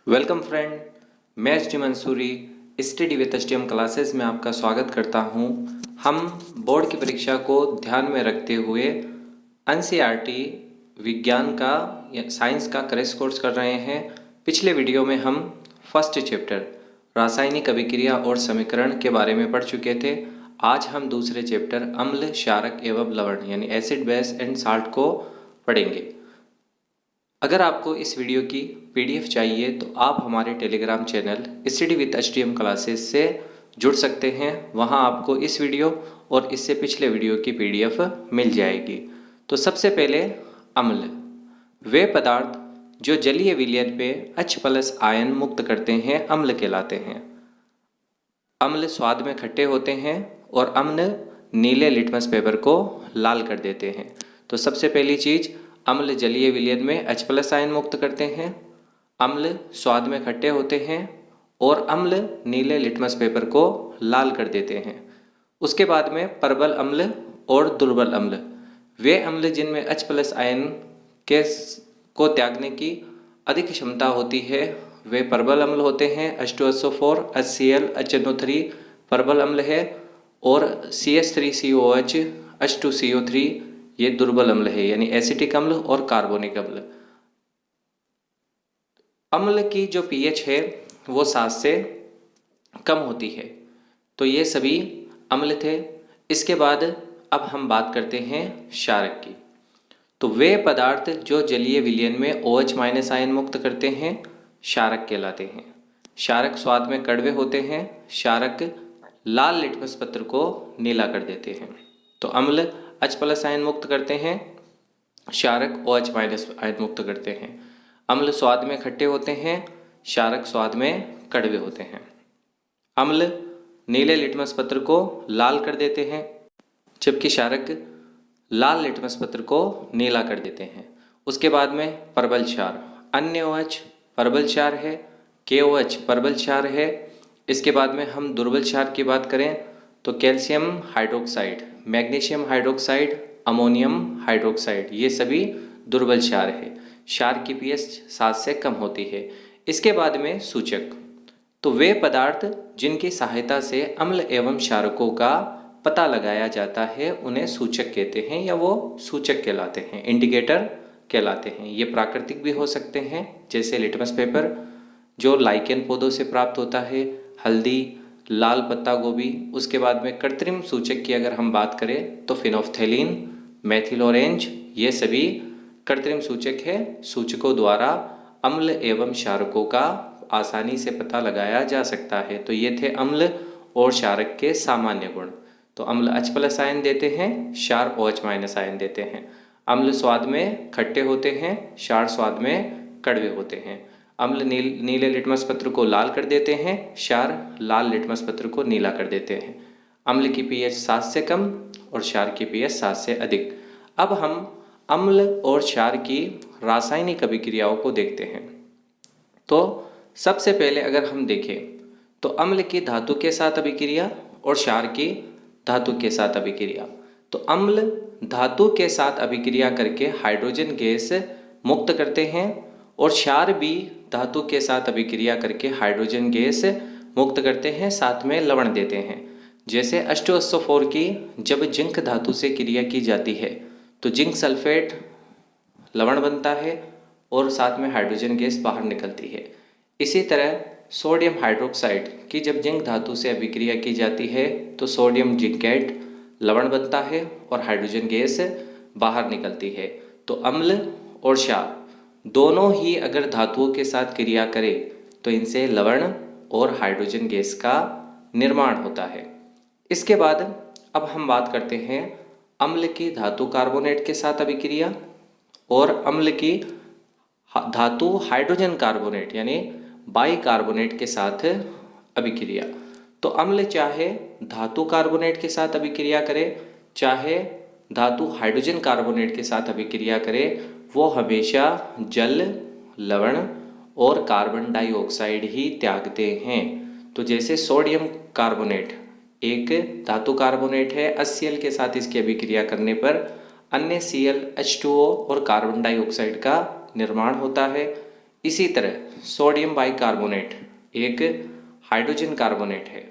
Welcome friend, मैं H D Mansuri study with H classes में आपका स्वागत करता हूं। हम बोर्ड की परीक्षा को ध्यान में रखते हुए एनसीईआरटी विज्ञान का या साइंस का क्रैश कोर्स कर रहे हैं। पिछले वीडियो में हम फर्स्ट चैप्टर रासायनिक अभिक्रिया और समीकरण के बारे में पढ़ चुके थे। आज हम दूसरे चैप्टर अम्ल, क्षारक एवं लवण यानी एसिड, बेस एंड साल्ट को पढ़ेंगे। अगर आपको इस वीडियो की पीडीएफ चाहिए तो आप हमारे Telegram channel study with HTM classes से जुड़ सकते हैं। वहां आपको इस वीडियो और इससे पिछले वीडियो की पीडीएफ मिल जाएगी। तो सबसे पहले अम्ल, वे पदार्थ जो जलीय विलयन पे H+ आयन मुक्त करते हैं अम्ल कहलाते हैं। अम्ल स्वाद में खट्टे होते हैं और अम्ल नीले लिटमस पेपर को लाल कर देते हैं। तो सबसे पहली चीज़, अम्ल जलीय विलयन में H+ आयन मुक्त करते हैं, अम्ल स्वाद में खट्टे होते हैं और अम्ल नीले लिटमस पेपर को लाल कर देते हैं। उसके बाद में प्रबल अम्ल और दुर्बल अम्ल, वे अम्ल जिनमें H+ आयन के को त्यागने की अधिक क्षमता होती है वे प्रबल अम्ल होते हैं। H2SO4 HCl HNO3 प्रबल अम्ल है और CH3COH H2CO3 ये दुर्बल अम्ल है यानी एसिटिक अम्ल और कार्बोनिक अम्ल। अम्ल की जो पीएच है वो 7 से कम होती है। तो ये सभी अम्ल थे। इसके बाद अब हम बात करते हैं क्षारक की। तो वे पदार्थ जो जलीय विलयन में OH- आयन मुक्त करते हैं क्षारक कहलाते हैं। क्षारक स्वाद में कड़वे होते हैं। क्षारक लाल लिटमस पत्र को नीला कर देते हैं। तो अम्ल H+ आयन मुक्त करते हैं, क्षारक OH- आयन मुक्त करते हैं। अम्ल स्वाद में खट्टे होते हैं, क्षारक स्वाद में कड़वे होते हैं। अम्ल नीले लिटमस पत्र को लाल कर देते हैं जबकि क्षारक लाल लिटमस पत्र को नीला कर देते हैं। उसके बाद में प्रबल क्षार, अन्य OH प्रबल क्षार है, KOH प्रबल क्षार है। इसके बाद में हम दुर्बल क्षार की बात करें तो calcium hydroxide, magnesium hydroxide, ammonium hydroxide ये सभी दुर्बल क्षार है। क्षार की पीएच 7 से कम होती है। इसके बाद में सूचक, तो वे पदार्थ जिनकी सहायता से अम्ल एवं क्षारकों का पता लगाया जाता है उन्हें सूचक कहते हैं या वो सूचक कहलाते हैं, इंडिकेटर कहलाते हैं। ये प्राकृतिक भी हो सकते हैं जैसे लिटमस पेपर जो लाइकेन पौधों से प्राप्त होता है, हल्दी, लाल पत्ता गोभी। उसके बाद में कृत्रिम सूचक की अगर हम बात करें तो फिनोफ्थैलीन, मेथिल ऑरेंज ये सभी कृत्रिम सूचक है। सूचकों द्वारा अम्ल एवं क्षारकों का आसानी से पता लगाया जा सकता है। तो ये थे अम्ल और क्षारक के सामान्य गुण। तो अम्ल H+ आयन देते हैं, क्षार OH- आयन देते हैं। अम्ल स्वाद में खट्टे होते हैं, क्षार स्वाद में कड़वे होते हैं। अम्ल नीले लिटमस पत्र को लाल कर देते हैं, क्षार लाल लिटमस पत्र को नीला कर देते हैं। अम्ल की पीएच 7 से कम और क्षार की पीएच 7 से अधिक। अब हम अम्ल और क्षार की रासायनिक अभिक्रियाओं को देखते हैं। तो सबसे पहले अगर हम देखें तो अम्ल की धातु के साथ अभिक्रिया और क्षार की धातु के साथ अभिक्रिया। तो अम्ल धातु के साथ अभिक्रिया करके हाइड्रोजन गैस मुक्त करते हैं और क्षार भी धातु के साथ अभिक्रिया करके हाइड्रोजन गैस मुक्त करते हैं, साथ में लवण देते हैं। जैसे H2SO4 की जब जिंक धातु से क्रिया की जाती है तो जिंक सल्फेट लवण बनता है और साथ में हाइड्रोजन गैस बाहर निकलती है। इसी तरह सोडियम हाइड्रोक्साइड की जब जिंक धातु से अभिक्रिया की जाती है तो सोडियम जिंकेट लवण बनता है और हाइड्रोजन गैस बाहर निकलती है। तो अम्ल और क्षार दोनों ही अगर धातुओं के साथ क्रिया करें तो इनसे लवण और हाइड्रोजन गैस का निर्माण होता है। इसके बाद अब हम बात करते हैं अम्ल की धातु कार्बोनेट के साथ अभिक्रिया और अम्ल की धातु हाइड्रोजन कार्बोनेट यानी बाइकार्बोनेट के साथ अभिक्रिया। तो अम्ल चाहे धातु कार्बोनेट के साथ अभिक्रिया करे चाहे धातु हाइड्रोजन कार्बोनेट के साथ अभिक्रिया करे, वो हमेशा जल, लवण और कार्बन डाइऑक्साइड ही त्यागते हैं। तो जैसे सोडियम कार्बोनेट एक धातु कार्बोनेट है, HCl के साथ इसकी अभिक्रिया करने पर अन्य Cl H2O और कार्बन डाइऑक्साइड का निर्माण होता है। इसी तरह सोडियम बाइकार्बोनेट एक हाइड्रोजन कार्बोनेट है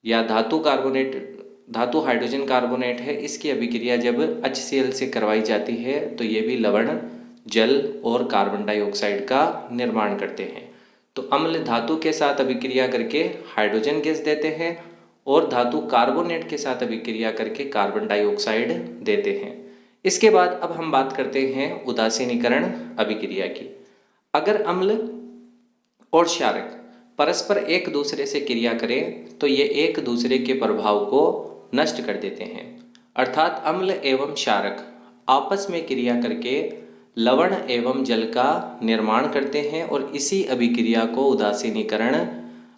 या धातु हाइड्रोजन कार्बोनेट है। इसकी अभिक्रिया जब HCl से करवाई जाती है तो ये भी लवण, जल और कार्बन डाइऑक्साइड का निर्माण करते हैं। तो अम्ल धातु के साथ अभिक्रिया करके हाइड्रोजन गैस देते हैं और धातु कार्बोनेट के साथ अभिक्रिया करके कार्बन डाइऑक्साइड देते हैं। इसके बाद अब हम बात करते हैं उदासीनीकरण अभिक्रिया की। अगर अम्ल और क्षारक परस्पर एक दूसरे से क्रिया करें तो ये एक दूसरे के प्रभाव को नष्ट कर देते हैं, अर्थात अम्ल एवं क्षारक आपस में क्रिया करके लवण एवं जल का निर्माण करते हैं और इसी अभिक्रिया को उदासीनीकरण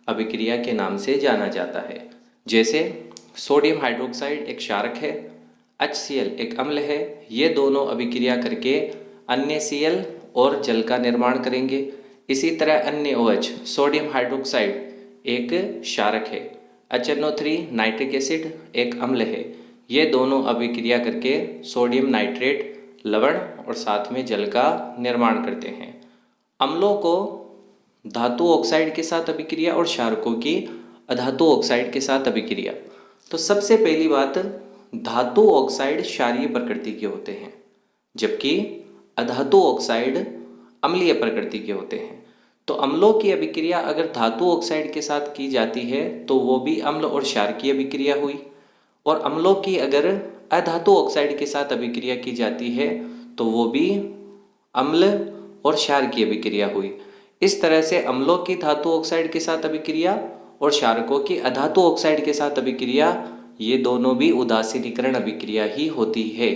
अभिक्रिया के नाम से जाना जाता है। जैसे सोडियम हाइड्रोक्साइड एक क्षारक है, HCl एक अम्ल है, ये दोनों अभिक्रिया करके अन्य Cl और जल का निर्माण करेंगे। इसी तरह अन्य OH सोडियम हाइड्रोक्साइड एक क्षारक है, HNO3 नाइट्रिक एसिड एक अम्ल है, ये दोनों अभिक्रिया करके सोडियम नाइट्रेट लवण और साथ में जल का निर्माण करते हैं। अम्लों को धातु ऑक्साइड के साथ अभिक्रिया और क्षारकों की अधातु ऑक्साइड के साथ अभिक्रिया। तो सबसे पहली बात, धातु ऑक्साइड क्षारीय प्रकृति के होते हैं जबकि अधातु ऑक्साइड अम्लीय प्रकृति के होते हैं। तो अम्लों की अभिक्रिया अगर धातु ऑक्साइड के साथ की जाती है तो वो भी अम्ल और क्षार की अभिक्रिया हुई, और अम्लों की अगर अधातु ऑक्साइड के साथ अभिक्रिया की जाती है तो वो भी अम्ल और क्षार की अभिक्रिया हुई। इस तरह से अम्लों की धातु ऑक्साइड के साथ अभिक्रिया और क्षारकों की अधातु ऑक्साइड के साथ अभिक्रिया, ये दोनों भी उदासीनीकरण अभिक्रिया ही होती है।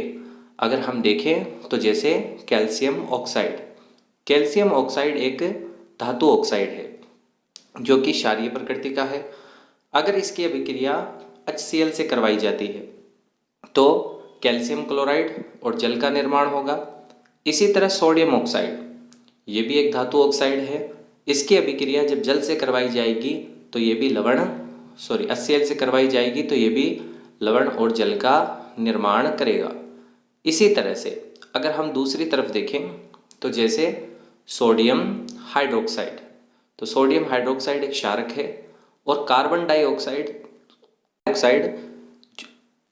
अगर हम देखें तो जैसे कैल्शियम ऑक्साइड एक धातु ऑक्साइड है जो कि क्षारीय प्रकृति का है। अगर इसकी अभिक्रिया HCl से करवाई जाती है तो कैल्शियम क्लोराइड और जल का निर्माण होगा। इसी तरह सोडियम ऑक्साइड, ये भी एक धातु ऑक्साइड है, इसकी अभिक्रिया जब जल से करवाई जाएगी तो ये भी HCl से करवाई जाएगी तो ये भी लवण और जल का निर्माण करेगा। इसी तरह से अगर हम दूसरी तरफ देखें तो जैसे सोडियम हाइड्रोक्साइड, तो सोडियम हाइड्रोक्साइड एक क्षारक है और कार्बन डाइऑक्साइड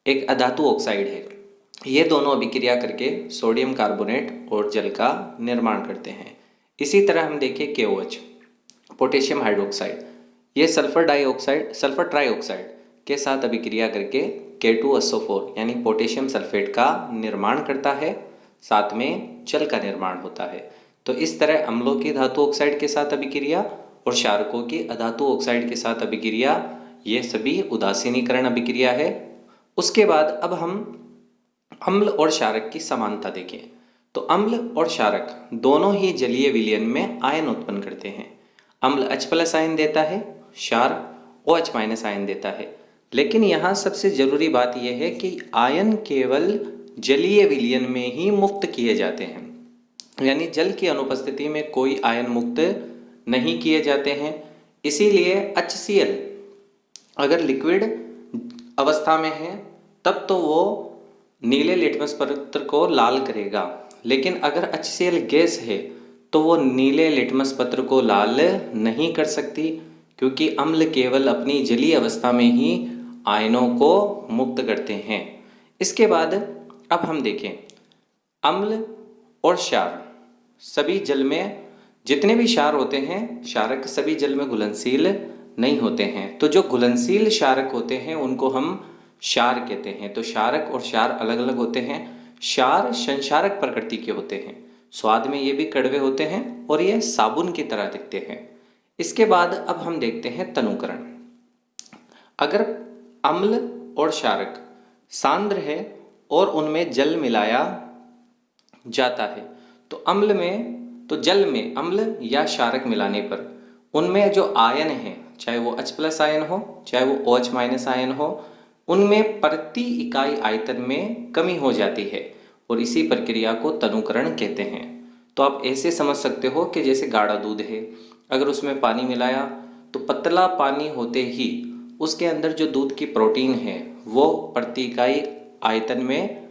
एक अधातु ऑक्साइड है। ये दोनों अभिक्रिया करके सोडियम कार्बोनेट और जल का निर्माण करते हैं। इसी तरह हम देखें KOH पोटेशियम हाइड्रोक्साइड, ये सल्फर ट्राइऑक्साइड के साथ अभिक्रिया करके K2SO4 यानी पोटेशियम सल्फेट का निर्माण करता है, साथ में जल का निर्माण होता है। तो इस तरह अम्लों की धातु ऑक्साइड के साथ अभिक्रिया और क्षारकों की अधातु ऑक्साइड के साथ अभिक्रिया, ये सभी उदासीनीकरण अभिक्रिया है। उसके बाद अब हम अम्ल और क्षारक की समानता देखें तो अम्ल और क्षारक दोनों ही जलीय विलयन में आयन उत्पन्न करते हैं। अम्ल H+ आयन देता है, क्षार OH- आयन देता है। लेकिन यहाँ सबसे जरूरी बात यह है कि आयन केवल जलीय विलयन में ही मुक्त किए जाते हैं, यानी जल की अनुपस्थिति में कोई आयन मुक्त नहीं किए जाते हैं। इसीलिए HCl अगर लिक्विड अवस्था में है तब तो वो नीले लिटमस पत्र को लाल करेगा, लेकिन अगर HCl गैस है तो वो नीले लिटमस पत्र को लाल नहीं कर सकती, क्योंकि अम्ल केवल अपनी जलीय अवस्था में ही आयनों को मुक्त करते हैं। इसके बाद अब हम देखें अम्ल और क्षार, सभी जल में जितने भी क्षार होते हैं, क्षारक सभी जल में घुलनशील नहीं होते हैं। तो जो घुलनशील क्षारक होते हैं उनको हम क्षार कहते हैं। तो क्षारक और क्षार अलग अलग होते हैं। क्षार संक्षारक प्रकृति के होते हैं, स्वाद में ये भी कड़वे होते हैं और ये साबुन की तरह दिखते हैं। इसके बाद अब हम देखते हैं तनुकरण। अगर अम्ल और क्षारक सांद्र है और उनमें जल मिलाया जाता है तो जल में अम्ल या क्षारक मिलाने पर उनमें जो आयन है, चाहे वो H+ आयन हो चाहे वो OH- आयन हो, उनमें प्रति इकाई आयतन में कमी हो जाती है और इसी प्रक्रिया को तनुकरण कहते हैं। तो आप ऐसे समझ सकते हो कि जैसे गाढ़ा दूध है, अगर उसमें पानी मिलाया तो पतला पानी होते ही उसके अंदर जो दूध की प्रोटीन है वो प्रति इकाई आयतन में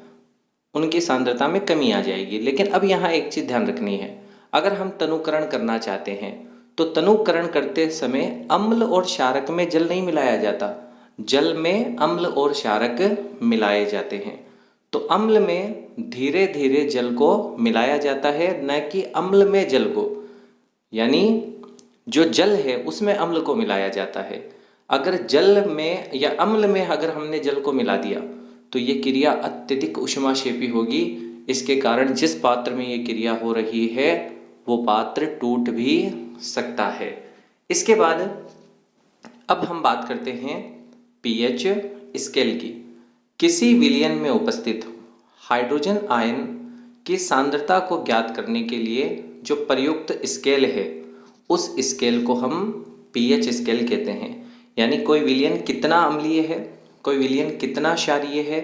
उनकी सांद्रता में कमी आ जाएगी। लेकिन अब यहाँ एक चीज़ ध्यान रखनी है, अगर हम तनुकरण करना चाहते हैं तो तनुकरण करते समय अम्ल और क्षारक में जल नहीं मिलाया जाता, जल में अम्ल और क्षारक मिलाए जाते हैं। तो अम्ल में धीरे धीरे जल को मिलाया जाता है, न कि अम्ल में जल को, यानी जो जल है उसमें अम्ल को मिलाया जाता है। अगर जल में या अम्ल में अगर हमने जल को मिला दिया तो ये क्रिया अत्यधिक ऊष्माक्षेपी होगी। इसके कारण जिस पात्र में ये क्रिया हो रही है वो पात्र टूट भी सकता है। इसके बाद अब हम बात करते हैं पीएच स्केल की। किसी विलयन में उपस्थित हाइड्रोजन आयन की सांद्रता को ज्ञात करने के लिए जो प्रयुक्त स्केल है उस स्केल को हम पीएच स्केल कहते हैं। यानी कोई विलयन कितना अम्लीय है, कोई विलयन कितना क्षारीय है,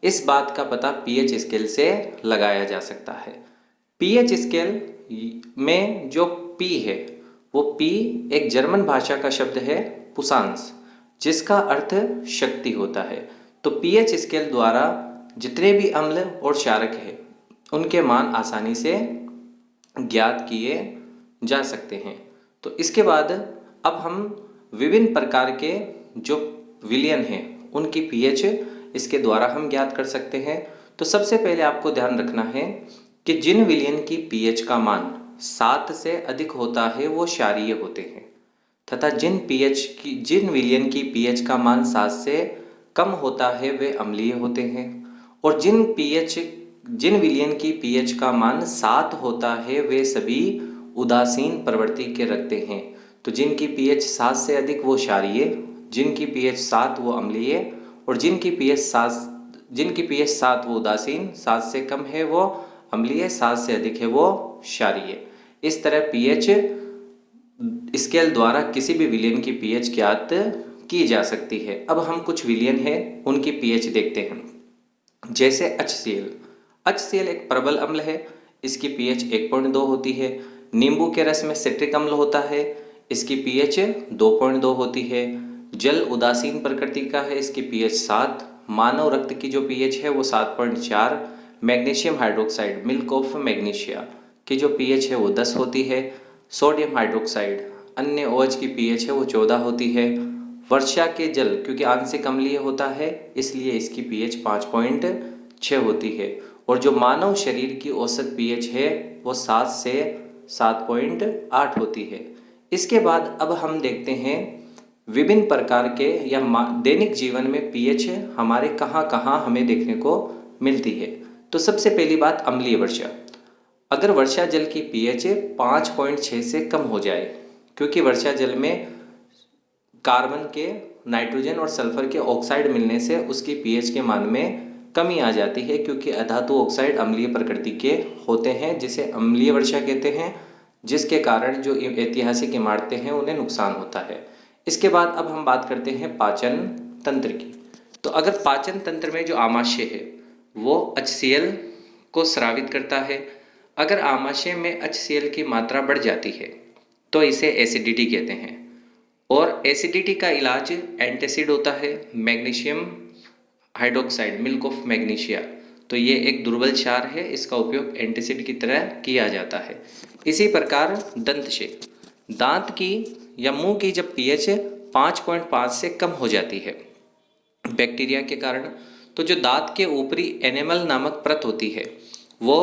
इस बात का पता पीएच स्केल से लगाया जा सकता है। पीएच स्केल में जो पी है वो पी एक जर्मन भाषा का शब्द है पुसांस, जिसका अर्थ शक्ति होता है। तो पीएच स्केल द्वारा जितने भी अम्ल और क्षारक है उनके मान आसानी से ज्ञात किए जा सकते हैं। तो इसके बाद अब हम विभिन्न प्रकार के जो विलयन हैं उनकी पीएच इसके द्वारा हम ज्ञात कर सकते हैं। तो सबसे पहले आपको ध्यान रखना है कि जिन विलयन की पीएच का मान 7 से अधिक होता है वो क्षारीय होते हैं, तथा जिन विलयन की पीएच का मान 7 से कम होता है वे अम्लीय होते हैं। और जिन विलयन की पीएच का मान 7 होता है वे सभी उदासीन प्रवृत्ति के रखते हैं। तो जिनकी पीएच 7 से अधिक वो क्षारीय, जिनकी पीएच 7 वो अम्लीय, और जिनकी पीएच 7 वो उदासीन, 7 से कम है वो अम्लीय, 7 से अधिक है वो क्षारीय। इस तरह पीएच स्केल द्वारा किसी भी विलयन की पीएच ज्ञात की जा सकती है। अब हम कुछ विलयन है उनकी पीएच देखते हैं। जैसे HCl। HCl एक प्रबल अम्ल है, इसकी पीएच 1.2 होती है। नींबू के रस में सिट्रिक अम्ल होता है, इसकी पीएच 2.2 होती है। जल उदासीन प्रकृति का है, इसकी पीएच 7। मानव रक्त की जो पीएच है वो 7.4। Magnesium hydroxide milk of magnesia की जो पीएच है वो 10 होती है। सोडियम हाइड्रोक्साइड अन्य OH की पीएच है वो 14 होती है। वर्षा के जल क्योंकि आंशिक अम्लीय होता है इसलिए इसकी पीएच 5.6 होती है। और जो मानव शरीर की औसत पीएच है वो 7 से 7.8 होती है। इसके बाद अब हम देखते हैं विभिन्न प्रकार के या दैनिक जीवन में पीएच हमारे कहाँ कहाँ हमें देखने को मिलती है। तो सबसे पहली बात अम्लीय वर्षा। अगर वर्षा जल की पीएच 5.6 से कम हो जाए, क्योंकि वर्षा जल में कार्बन के, नाइट्रोजन और सल्फर के ऑक्साइड मिलने से उसकी पीएच के मान में कमी आ जाती है, क्योंकि अधातु ऑक्साइड अम्लीय प्रकृति के होते हैं जिसे अम्लीय वर्षा कहते हैं, जिसके कारण जो ऐतिहासिक इमारतें हैं उन्हें नुकसान होता है। इसके बाद अब हम बात करते हैं पाचन तंत्र की। तो अगर पाचन तंत्र में जो आमाशय है वो HCl को स्रावित करता है। अगर आमाशय में HCl की मात्रा बढ़ जाती है तो इसे एसिडिटी कहते हैं, और एसिडिटी का इलाज एंटासिड होता है, magnesium hydroxide milk of magnesia. तो ये एक दुर्बल क्षार है, इसका उपयोग एंटासिड की तरह किया जाता है। इसी प्रकार दंतशय, दांत की या मुंह की जब पीएच 5.5 से कम हो जाती है बैक्टीरिया के कारण, तो जो दांत के ऊपरी एनेमल नामक परत होती है वो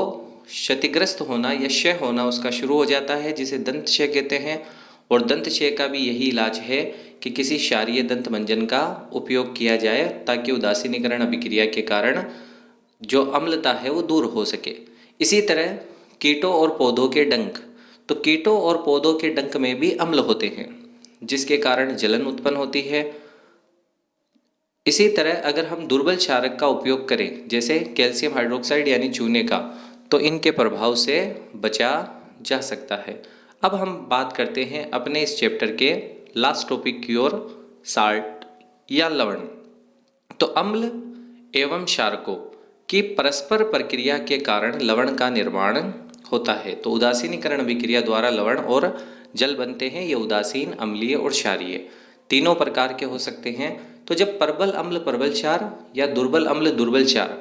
क्षतिग्रस्त होना या क्षय होना उसका शुरू हो जाता है, जिसे दंतक्षय कहते हैं। और दंतक्षय का भी यही इलाज है कि किसी क्षारीय दंत मंजन का उपयोग किया जाए ताकि उदासीनीकरण अभिक्रिया के कारण जो अम्लता है वो दूर हो सके। इसी तरह कीटों और पौधों के डंक, तो कीटों और पौधों के डंक में भी अम्ल होते हैं जिसके कारण जलन उत्पन्न होती है। इसी तरह अगर हम दुर्बल क्षारक का उपयोग करें जैसे कैल्शियम हाइड्रोक्साइड यानी चूने का, तो इनके प्रभाव से बचा जा सकता है। अब हम बात करते हैं अपने इस चैप्टर के लास्ट टॉपिक की ओर, साल्ट या लवण। तो अम्ल एवं क्षारकों की परस्पर प्रक्रिया के कारण लवण का निर्माण होता है। तो उदासीनीकरण अभिक्रिया द्वारा लवण और जल बनते हैं। ये उदासीन, अम्लीय और क्षारीय तीनों प्रकार के हो सकते हैं। तो जब प्रबल अम्ल प्रबल क्षार या दुर्बल अम्ल दुर्बल क्षार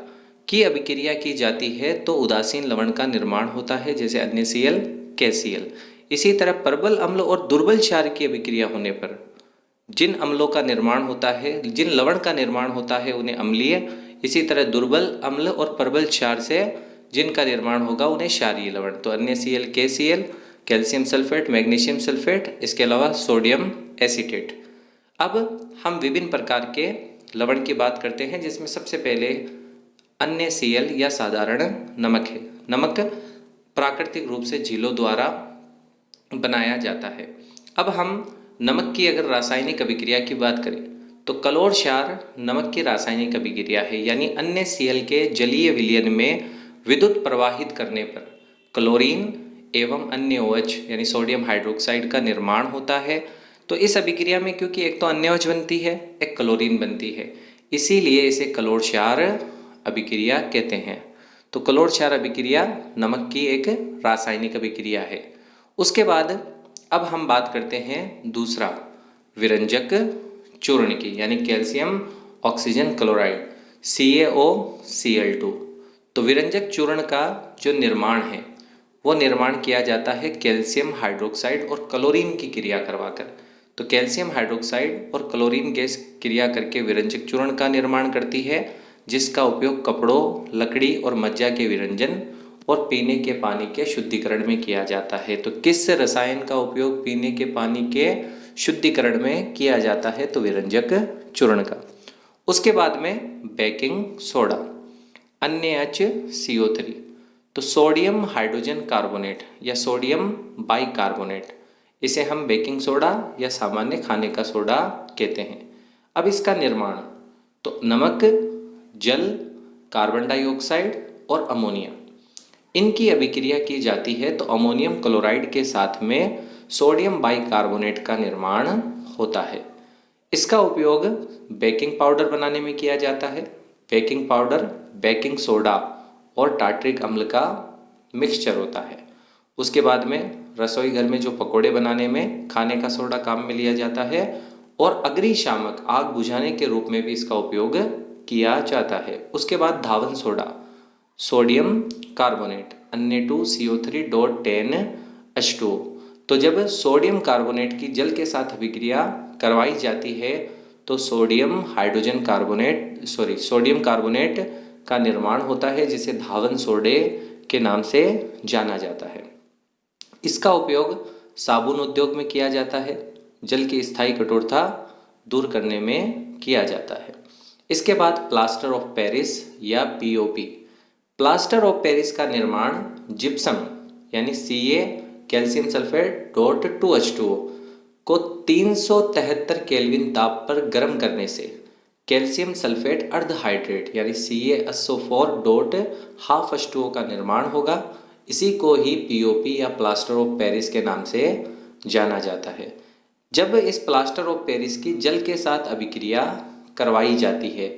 की अभिक्रिया की जाती है तो उदासीन लवण का निर्माण होता है, जैसे NaCl KCl। इसी तरह प्रबल अम्ल और दुर्बल क्षार की अभिक्रिया होने पर जिन अम्लों का निर्माण होता है, जिन लवण का निर्माण होता है उन्हें अम्लीय, इसी तरह दुर्बल अम्ल और प्रबल क्षार से जिनका निर्माण होगा उन्हें क्षारीय लवण। तो अन्य Cl KCl, calcium sulphate, magnesium sulphate, इसके अलावा सोडियम एसीटेट। अब हम विभिन्न प्रकार के लवण की बात करते हैं, जिसमें सबसे पहले अन्य Cl या साधारण नमक है। नमक प्राकृतिक रूप से झीलों द्वारा बनाया जाता है। अब हम नमक की अगर रासायनिक अभिक्रिया की बात करें तो कलोर क्षार नमक की रासायनिक अभिक्रिया है, यानी अन्य Cl के जलीय विलयन में विद्युत प्रवाहित करने पर क्लोरीन एवं अन्य OH यानी सोडियम हाइड्रोक्साइड का निर्माण होता है। तो इस अभिक्रिया में क्योंकि एक तो अन्य OH बनती है, एक क्लोरीन बनती है, इसीलिए इसे कलोर क्षार अभिक्रिया कहते हैं। तो कलोर क्षार अभिक्रिया नमक की एक रासायनिक अभिक्रिया है। उसके बाद अब हम बात करते हैं दूसरा विरंजक चूर्ण की, यानी कैल्शियम ऑक्सीजन क्लोराइड CaOCl2। तो विरंजक चूर्ण का जो निर्माण है वो निर्माण किया जाता है कैल्शियम हाइड्रोक्साइड और क्लोरीन की क्रिया करवाकर। तो कैल्शियम हाइड्रोक्साइड और क्लोरीन गैस क्रिया करके विरंजक चूर्ण का निर्माण करती है, जिसका उपयोग कपड़ों, लकड़ी और मज्जा के विरंजन और पीने के पानी के शुद्धिकरण में किया जाता है। तो किस रसायन का उपयोग पीने के पानी के शुद्धिकरण में किया जाता है? तो विरंजक चूर्ण का। उसके बाद में बेकिंग सोडा, अन्य HCO3। तो सोडियम हाइड्रोजन कार्बोनेट या सोडियम बाइकार्बोनेट, इसे हम बेकिंग सोडा या सामान्य खाने का सोडा कहते हैं। अब इसका निर्माण तो नमक, जल, कार्बन डाइऑक्साइड और अमोनिया, इनकी अभिक्रिया की जाती है। तो अमोनियम क्लोराइड के साथ में सोडियम बाइकार्बोनेट का निर्माण होता है। इसका उपयोग बेकिंग पाउडर बनाने में किया जाता है। बेकिंग पाउडर बेकिंग सोडा और टार्ट्रिक अम्ल का मिक्सचर होता है। उसके बाद में रसोई घर में जो पकोड़े बनाने में खाने का सोडा काम में लिया जाता है, और अग्निशामक आग बुझाने के रूप में भी इसका उपयोग किया जाता है। उसके बाद धावन सोडा, सोडियम कार्बोनेट Na2CO3.10H2O। तो जब सोडियम कार्बोनेट की जल के साथ अभिक्रिया करवाई जाती है तो सोडियम कार्बोनेट का निर्माण होता है, जिसे धावन सोडे के नाम से जाना जाता है। इसका उपयोग साबुन उद्योग में किया जाता है, जल की स्थायी कठोरता दूर करने में किया जाता है। इसके बाद प्लास्टर ऑफ पेरिस या POP। प्लास्टर ऑफ पेरिस का निर्माण जिप्सम यानी Ca कैल्शियम सल्फेट .2H2O को 373 केल्विन ताप पर गर्म करने से कैल्शियम सल्फेट अर्धहाइड्रेट यानी CaSO4.12H2O का निर्माण होगा। इसी को ही POP या प्लास्टर ऑफ पेरिस के नाम से जाना जाता है। जब इस प्लास्टर ऑफ पेरिस की जल के साथ अभिक्रिया करवाई जाती है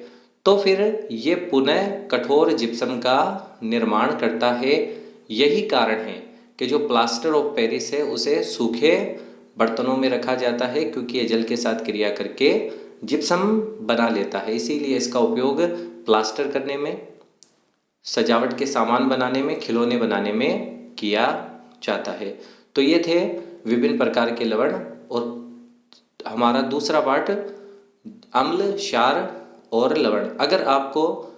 तो फिर ये पुनः कठोर जिप्सम का निर्माण करता है। यही कारण है कि जो प्लास्टर ऑफ पेरिस है उसे सूखे बर्तनों में रखा जाता है, क्योंकि ये जल के साथ क्रिया करके जिप्सम बना लेता है। इसीलिए इसका उपयोग प्लास्टर करने में, सजावट के सामान बनाने में, खिलौने बनाने में किया जाता है। तो ये थे विभिन्न प्रकार के लवण। और हमारा दूसरा पार्ट अम्ल, क्षार और लवण। अगर आपको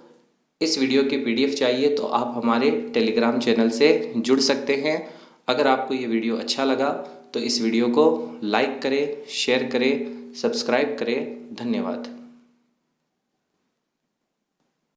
इस वीडियो की PDF चाहिए तो आप हमारे टेलीग्राम चैनल से जुड़ सकते हैं। अगर आपको ये वीडियो अच्छा लगा तो इस वीडियो को लाइक करें, शेयर करें, सब्सक्राइब करें। धन्यवाद।